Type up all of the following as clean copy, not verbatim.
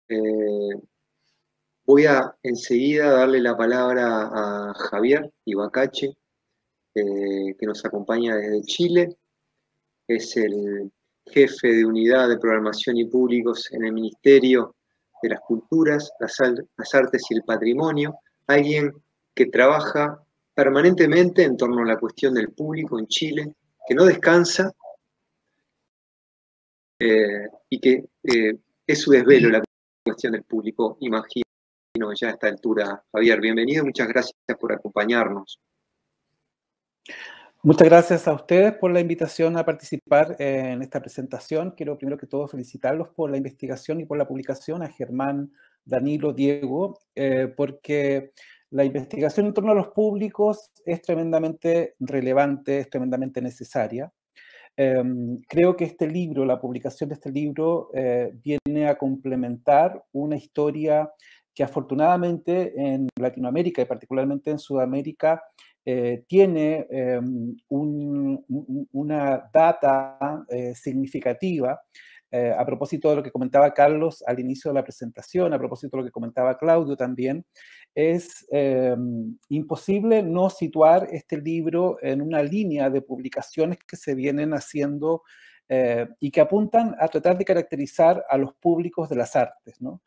Eh, Voy a enseguida darle la palabra a Javier Ibacache, que nos acompaña desde Chile. Es el jefe de unidad de programación y públicos en el Ministerio de las Culturas, las Artes y el Patrimonio. Alguien que trabaja permanentemente en torno a la cuestión del público en Chile, que no descansa y que es su desvelo la cuestión del público, imagino ya a esta altura. Javier, bienvenido, muchas gracias por acompañarnos. Muchas gracias a ustedes por la invitación a participar en esta presentación. Quiero primero que todo felicitarlos por la investigación y por la publicación, a Germán, Danilo, Diego, porque la investigación en torno a los públicos es tremendamente relevante, es tremendamente necesaria. Creo que este libro, la publicación de este libro, viene a complementar una historia que afortunadamente en Latinoamérica y particularmente en Sudamérica tiene una data significativa. A propósito de lo que comentaba Carlos al inicio de la presentación, a propósito de lo que comentaba Claudio también, es imposible no situar este libro en una línea de publicaciones que se vienen haciendo y que apuntan a tratar de caracterizar a los públicos de las artes, ¿no?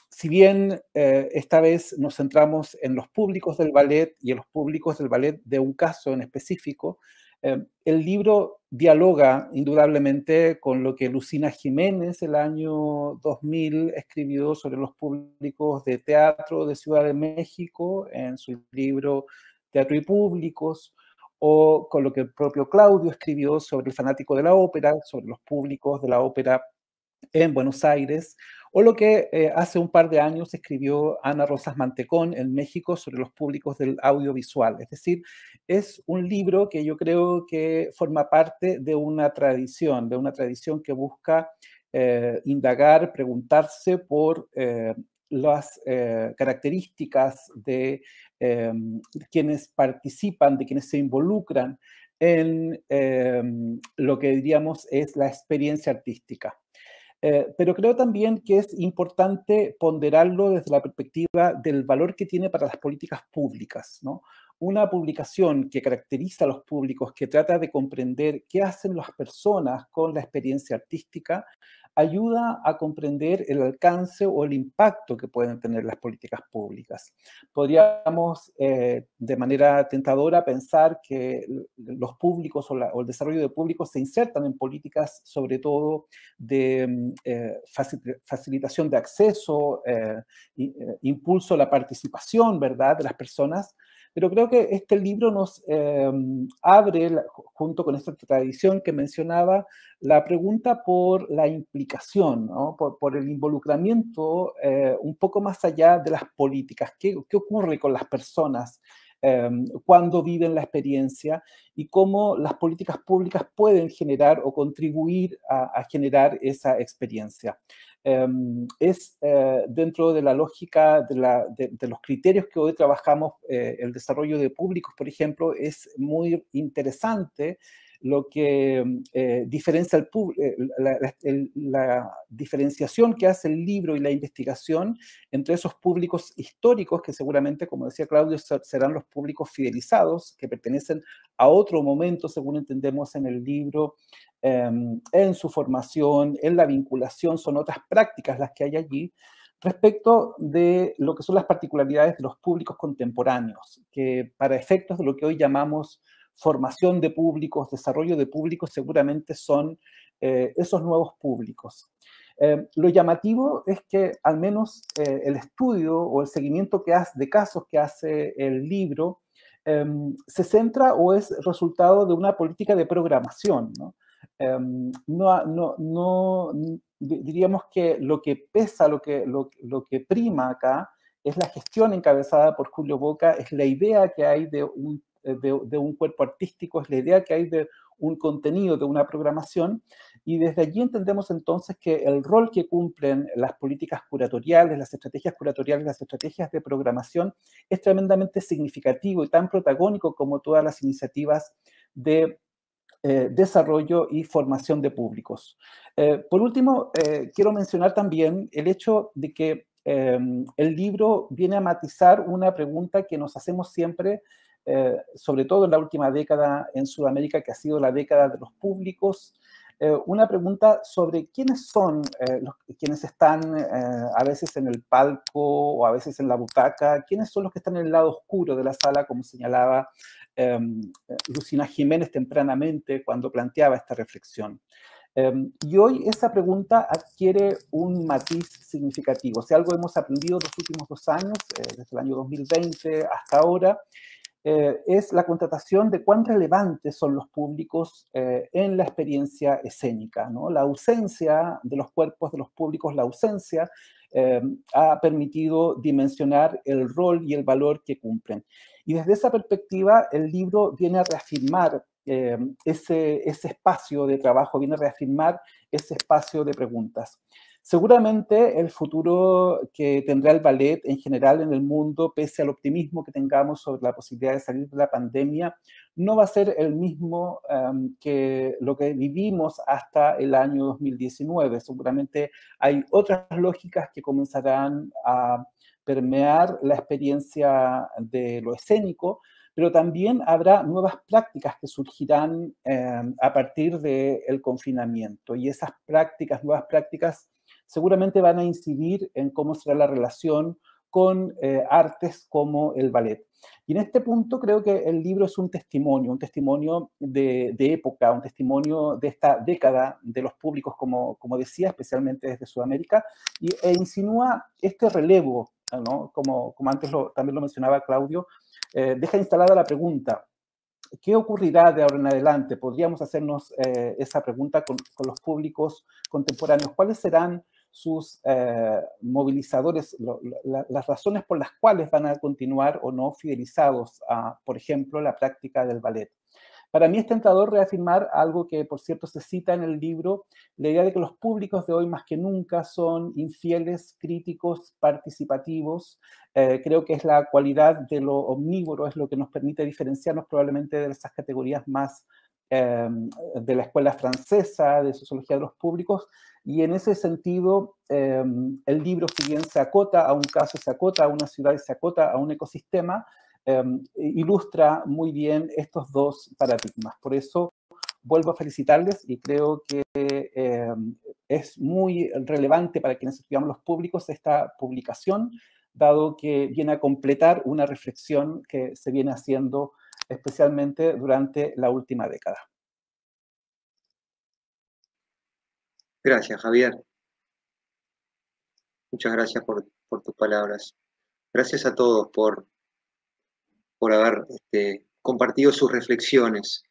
Si bien esta vez nos centramos en los públicos del ballet y en los públicos del ballet de un caso en específico, el libro dialoga indudablemente con lo que Lucina Jiménez el año 2000 escribió sobre los públicos de teatro de Ciudad de México en su libro Teatro y Públicos, o con lo que el propio Claudio escribió sobre el fanático de la ópera, sobre los públicos de la ópera en Buenos Aires, o lo que hace un par de años escribió Ana Rosas Mantecón en México sobre los públicos del audiovisual. Es decir, es un libro que yo creo que forma parte de una tradición que busca indagar, preguntarse por las características de quienes participan, de quienes se involucran en lo que diríamos es la experiencia artística. Pero creo también que es importante ponderarlo desde la perspectiva del valor que tiene para las políticas públicas, ¿no? Una publicación que caracteriza a los públicos, que trata de comprender qué hacen las personas con la experiencia artística, ayuda a comprender el alcance o el impacto que pueden tener las políticas públicas. Podríamos, de manera tentadora, pensar que los públicos o el desarrollo de públicos se insertan en políticas, sobre todo, de facilitación de acceso, impulso a la participación, ¿verdad?, de las personas. Pero creo que este libro nos abre, junto con esta tradición que mencionaba, la pregunta por la implicación, ¿no? por el involucramiento un poco más allá de las políticas. ¿Qué ocurre con las personas cuando viven la experiencia y cómo las políticas públicas pueden generar o contribuir a generar esa experiencia? Es dentro de la lógica de los criterios que hoy trabajamos, el desarrollo de públicos, por ejemplo, es muy interesante lo que diferencia la diferenciación que hace el libro y la investigación entre esos públicos históricos, que seguramente, como decía Claudio, serán los públicos fidelizados, que pertenecen a otro momento, según entendemos en el libro, en su formación, en la vinculación, son otras prácticas las que hay allí, respecto de lo que son las particularidades de los públicos contemporáneos, que para efectos de lo que hoy llamamos formación de públicos, desarrollo de públicos, seguramente son esos nuevos públicos. Lo llamativo es que al menos el estudio o el seguimiento de casos que hace el libro se centra o es resultado de una política de programación, ¿no? Diríamos que lo que pesa, lo que prima acá es la gestión encabezada por Julio Boca, es la idea que hay de un cuerpo artístico, es la idea que hay de un contenido, de una programación, y desde allí entendemos entonces que el rol que cumplen las políticas curatoriales, las estrategias de programación es tremendamente significativo y tan protagónico como todas las iniciativas de desarrollo y formación de públicos. Por último, quiero mencionar también el hecho de que el libro viene a matizar una pregunta que nos hacemos siempre, sobre todo en la última década en Sudamérica, que ha sido la década de los públicos, una pregunta sobre quiénes son quienes están a veces en el palco o a veces en la butaca, quiénes son los que están en el lado oscuro de la sala, como señalaba Lucina Jiménez tempranamente cuando planteaba esta reflexión. Y hoy esa pregunta adquiere un matiz significativo. Si algo hemos aprendido los últimos 2 años, desde el año 2020 hasta ahora, es la constatación de cuán relevantes son los públicos en la experiencia escénica, ¿no? La ausencia de los cuerpos de los públicos, la ausencia ha permitido dimensionar el rol y el valor que cumplen. Y desde esa perspectiva, el libro viene a reafirmar ese espacio de trabajo, viene a reafirmar ese espacio de preguntas. Seguramente el futuro que tendrá el ballet en general en el mundo, pese al optimismo que tengamos sobre la posibilidad de salir de la pandemia, no va a ser el mismo que lo que vivimos hasta el año 2019. Seguramente hay otras lógicas que comenzarán a permear la experiencia de lo escénico, pero también habrá nuevas prácticas que surgirán a partir del confinamiento. Y esas prácticas, nuevas prácticas, seguramente van a incidir en cómo será la relación con artes como el ballet. Y en este punto creo que el libro es un testimonio de época, un testimonio de esta década de los públicos, como decía, especialmente desde Sudamérica, e insinúa este relevo, ¿no? Como antes también lo mencionaba Claudio, deja instalada la pregunta: ¿qué ocurrirá de ahora en adelante? Podríamos hacernos esa pregunta con los públicos contemporáneos. ¿Cuáles serán sus movilizadores, las razones por las cuales van a continuar o no fidelizados a, por ejemplo, la práctica del ballet? Para mí es tentador reafirmar algo que, por cierto, se cita en el libro, la idea de que los públicos de hoy más que nunca son infieles, críticos, participativos. Creo que es la cualidad de lo omnívoro, es lo que nos permite diferenciarnos probablemente de esas categorías más de la escuela francesa, de sociología de los públicos, y en ese sentido el libro, si bien se acota a un caso, se acota a una ciudad y se acota a un ecosistema, ilustra muy bien estos dos paradigmas. Por eso vuelvo a felicitarles y creo que es muy relevante para quienes estudiamos los públicos esta publicación, dado que viene a completar una reflexión que se viene haciendo especialmente durante la última década. Gracias, Javier. Muchas gracias por tus palabras. Gracias a todos por haber compartido sus reflexiones.